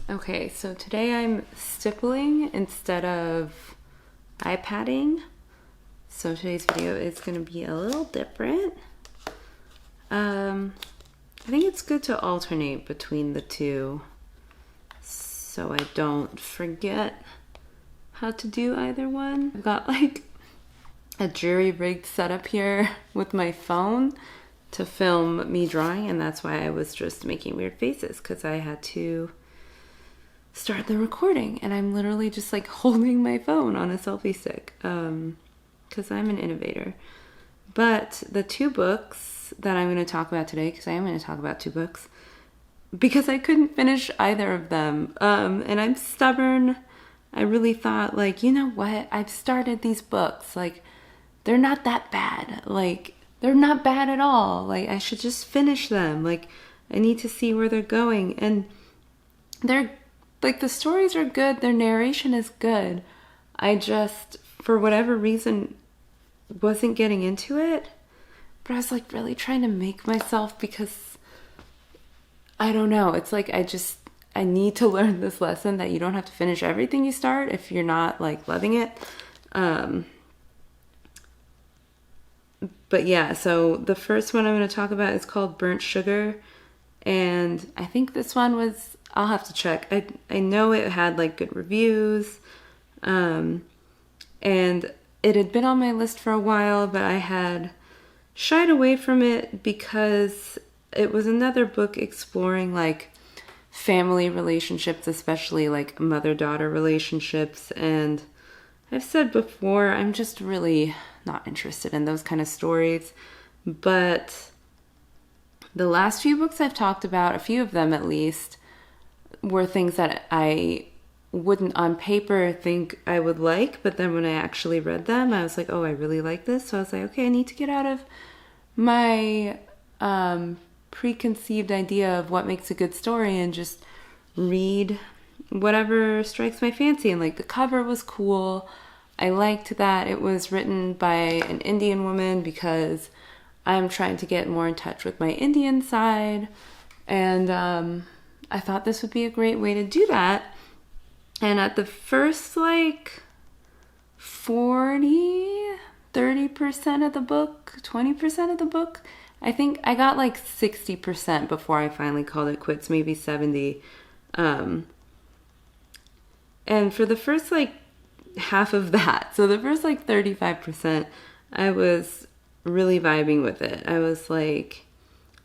Okay, so today I'm stippling instead of iPadding. So today's video is going to be a little different. I think it's good to alternate between the two so I don't forget how to do either one. I've got like a jury-rigged setup here with my phone to film me drawing, and that's why I was just making weird faces, because I had to start the recording and I'm literally just like holding my phone on a selfie stick because I'm an innovator. But the two books that I'm going to talk about today, because I am going to talk about two books because I couldn't finish either of them, and I'm stubborn. I really thought, like, you know what, I've started these books, like, they're not that bad, like, they're not bad at all, like, I should just finish them, like, I need to see where they're going, and they're like, the stories are good, their narration is good. I just, for whatever reason, wasn't getting into it. But I was like really trying to make myself, because I don't know. It's like I need to learn this lesson that you don't have to finish everything you start if you're not like loving it. But yeah, so the first one I'm going to talk about is called Burnt Sugar. And I think this one was, I'll have to check. I know it had like good reviews, and it had been on my list for a while, but I had shied away from it because it was another book exploring like family relationships, especially like mother-daughter relationships. And I've said before, I'm just really not interested in those kind of stories. But the last few books I've talked about, a few of them at least, were things that I wouldn't on paper think I would like, but then when I actually read them, I was like, oh, I really like this. So I was like, okay, I need to get out of my preconceived idea of what makes a good story and just read whatever strikes my fancy. And like, the cover was cool. I liked that it was written by an Indian woman because I'm trying to get more in touch with my Indian side. And I thought this would be a great way to do that. And at the first like 30% of the book, 20% of the book, I think I got like 60% before I finally called it quits, maybe 70. And for the first like half of that, so the first like 35%, I was really vibing with it. I was like,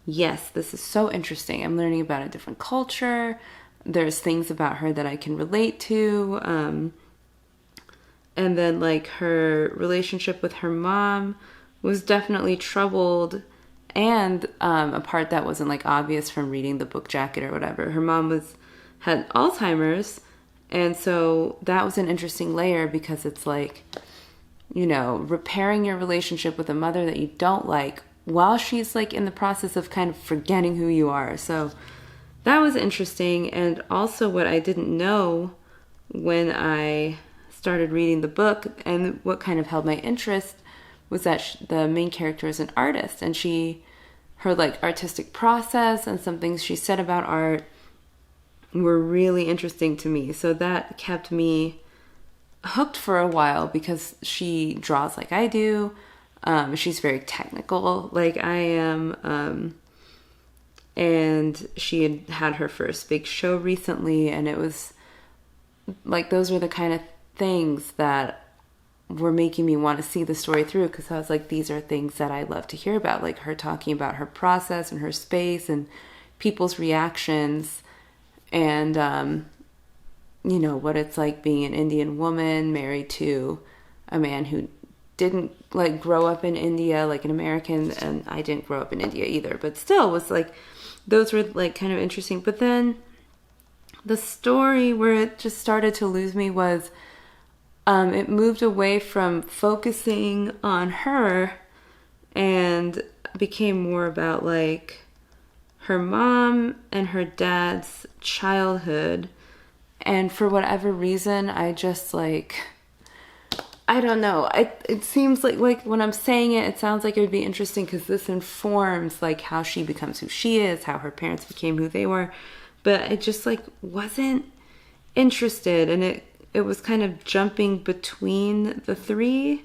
yes, this is so interesting. I'm learning about a different culture. There's things about her that I can relate to. And then like her relationship with her mom was definitely troubled, and a part that wasn't like obvious from reading the book jacket or whatever. Her mom had Alzheimer's, and so that was an interesting layer, because it's like, you know, repairing your relationship with a mother that you don't like while she's like in the process of kind of forgetting who you are. So that was interesting. And also what I didn't know when I started reading the book, and what kind of held my interest, was that the main character is an artist, and her like artistic process and some things she said about art were really interesting to me. So that kept me hooked for a while, because she draws like I do. She's very technical like I am. And she had her first big show recently, and it was like, those were the kind of things that were making me want to see the story through, because I was like, these are things that I love to hear about, like her talking about her process and her space and people's reactions, and you know, what it's like being an Indian woman married to a man who didn't like grow up in India like an American, and I didn't grow up in India either, but still was like, those were like kind of interesting. But then the story where it just started to lose me was it moved away from focusing on her and became more about like her mom and her dad's childhood. And for whatever reason, I just like, I don't know. It seems like when I'm saying it, it sounds like it would be interesting, because this informs like how she becomes who she is, how her parents became who they were. But it just like wasn't interested, and it was kind of jumping between the three,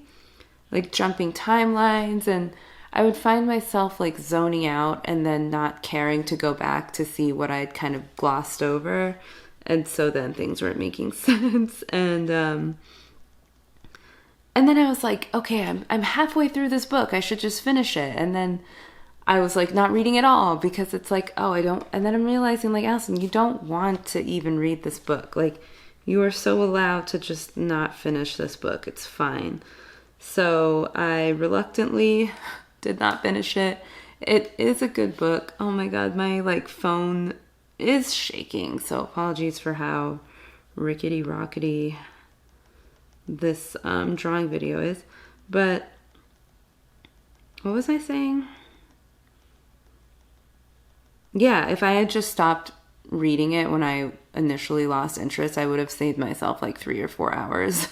like jumping timelines, and I would find myself like zoning out and then not caring to go back to see what I'd kind of glossed over. And so then things weren't making sense. And then I was like, okay, I'm halfway through this book. I should just finish it. And then I was like not reading at all because it's like, oh, I don't. And then I'm realizing, like, Allison, you don't want to even read this book. Like, you are so allowed to just not finish this book. It's fine. So I reluctantly did not finish it. It is a good book. Oh my God, my like phone is shaking. So apologies for how rickety rockety this drawing video is. But what was I saying? Yeah, if I had just stopped reading it when I initially lost interest, I would have saved myself like 3 or 4 hours.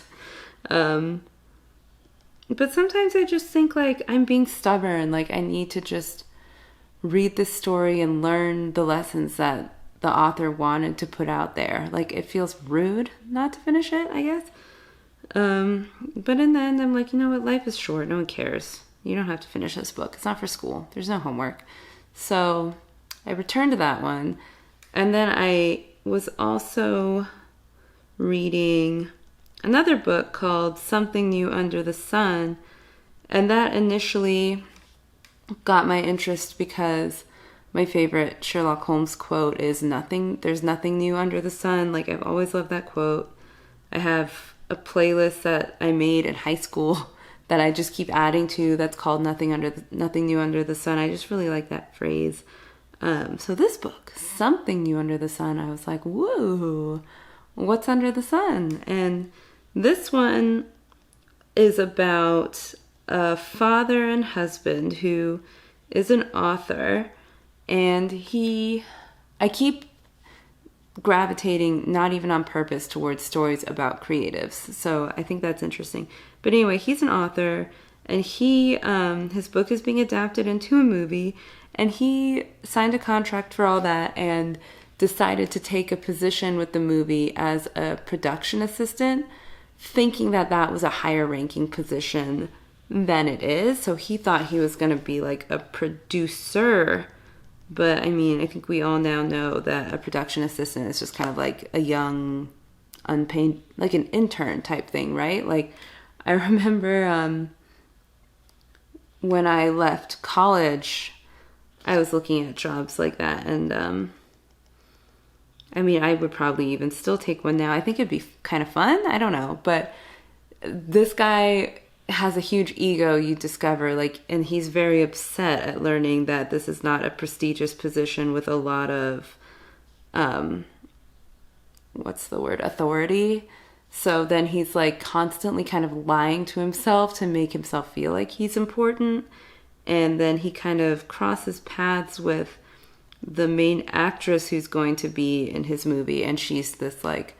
But sometimes I just think like I'm being stubborn. Like I need to just read this story and learn the lessons that the author wanted to put out there. Like it feels rude not to finish it, I guess. But in the end, I'm like, you know what? Life is short. No one cares. You don't have to finish this book. It's not for school. There's no homework. So I returned to that one. And then I was also reading another book called Something New Under the Sun. And that initially got my interest because my favorite Sherlock Holmes quote is there's nothing new under the sun. Like I've always loved that quote. I have a playlist that I made in high school that I just keep adding to that's called Nothing New Under the Sun. I just really like that phrase. So this book, Something New Under the Sun, I was like, whoa, what's under the sun? And this one is about a father and husband who is an author, and I keep gravitating, not even on purpose, towards stories about creatives. So I think that's interesting. But anyway, he's an author, and his book is being adapted into a movie, and he signed a contract for all that and decided to take a position with the movie as a production assistant, thinking that that was a higher ranking position than it is. So he thought he was going to be like a producer. But I mean, I think we all now know that a production assistant is just kind of like a young, unpaid, like an intern type thing, right? Like I remember when I left college, I was looking at jobs like that. And I mean, I would probably even still take one now. I think it'd be kind of fun. I don't know. But this guy has a huge ego, you discover, like, and he's very upset at learning that this is not a prestigious position with a lot of, authority. So then he's like constantly kind of lying to himself to make himself feel like he's important. And then he kind of crosses paths with the main actress who's going to be in his movie. And she's this like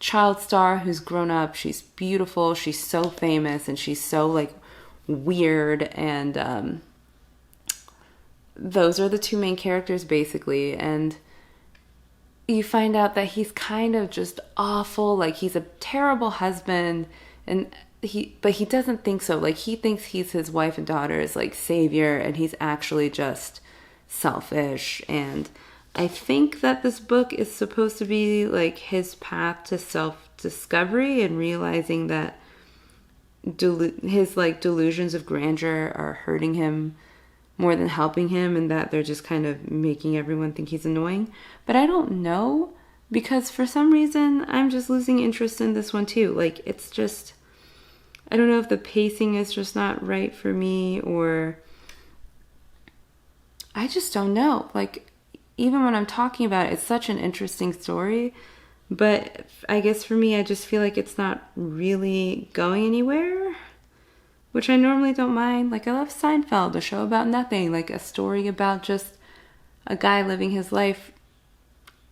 child star who's grown up. She's beautiful. She's so famous, and she's so like weird. And those are the two main characters basically. And you find out that he's kind of just awful. Like he's a terrible husband, but he doesn't think so. Like he thinks he's his wife and daughter's like savior, and he's actually just selfish. And I think that this book is supposed to be like his path to self-discovery and realizing that his like delusions of grandeur are hurting him more than helping him, and that they're just kind of making everyone think he's annoying. But I don't know, because for some reason I'm just losing interest in this one too. Like it's just, I don't know if the pacing is just not right for me, or I just don't know. Like even when I'm talking about it, it's such an interesting story, but I guess for me, I just feel like it's not really going anywhere, which I normally don't mind. Like I love Seinfeld, a show about nothing, like a story about just a guy living his life.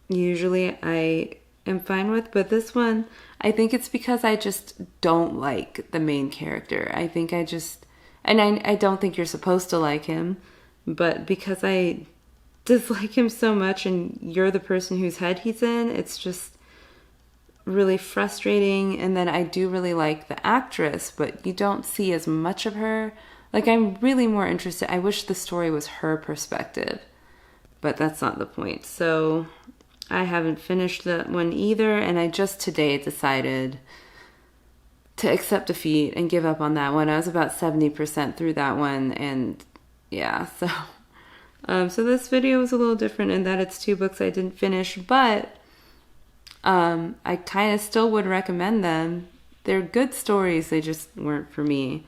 Usually I am fine with, but this one, I think it's because I just don't like the main character. I think I don't think you're supposed to like him, but because I dislike him so much and you're the person whose head he's in, it's just, really frustrating. And then I do really like the actress, but you don't see as much of her. Like, I'm really more interested. I wish the story was her perspective, but that's not the point. So I haven't finished that one either, and I just today decided to accept defeat and give up on that one. I was about 70% through that one, and yeah, so this video was a little different in that it's 2 books I didn't finish, but I kind of still would recommend them. They're good stories, they just weren't for me.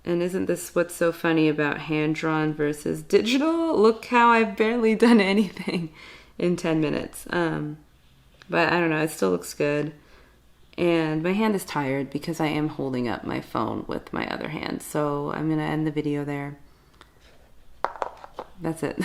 And isn't this what's so funny about hand-drawn versus digital? Look how I've barely done anything in 10 minutes. But I don't know, it still looks good. And my hand is tired because I am holding up my phone with my other hand. So I'm going to end the video there. That's it.